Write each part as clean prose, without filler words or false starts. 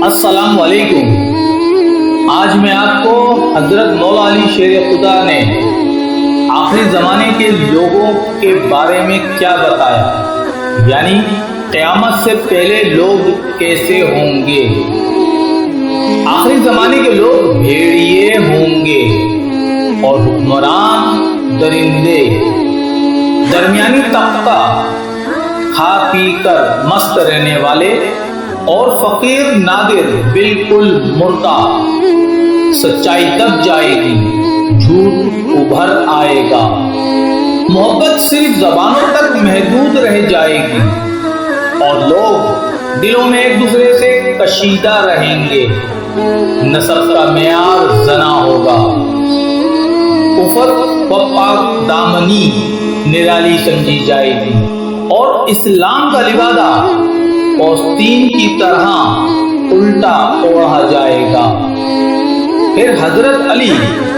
السلام علیکم۔ آج میں آپ کو حضرت مولا علی شیر خدا نے آخری زمانے کے لوگوں کے بارے میں کیا بتایا، یعنی قیامت سے پہلے لوگ کیسے ہوں گے۔ آخری زمانے کے لوگ بھیڑیے ہوں گے اور حکمران درندے، درمیانی طبقہ کھا پی کر مست رہنے والے اور فقیر نادر بالکل مردہ۔ سچائی دب جائے گی، جھوٹ ابھر آئے گا، محبت صرف زبانوں تک محدود رہ جائے گی اور لوگ دلوں میں ایک دوسرے سے کشیدہ رہیں گے۔ نسب کا معیار زنا ہوگا، عفت و پاک دامنی نرالی سمجھی جائے گی اور اسلام کا لبادہ پوستین کی طرح الٹا اوڑھا جائے گا۔ پھر حضرت علی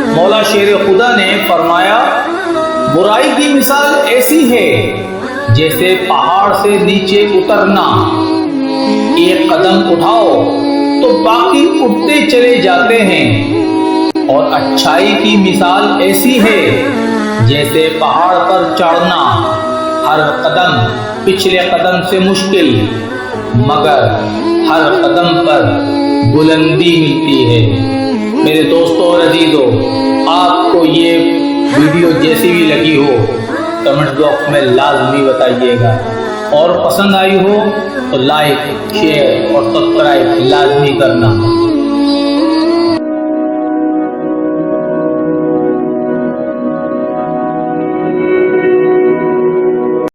مولا شیر خدا نے فرمایا، برائی کی مثال ایسی ہے جیسے پہاڑ سے نیچے اترنا، ایک قدم اٹھاؤ تو باقی اٹھتے چلے جاتے ہیں، اور اچھائی کی مثال ایسی ہے جیسے پہاڑ پر چڑھنا، ہر قدم پچھلے قدم سے مشکل مگر ہر قدم پر بلندی ملتی ہے۔ میرے دوستوں اور عزیزوں، آپ کو یہ ویڈیو جیسی بھی لگی ہو کمنٹ باکس میں لازمی بتائیے گا، اور پسند آئی ہو تو لائک، شیئر اور سبسکرائب لازمی کرنا۔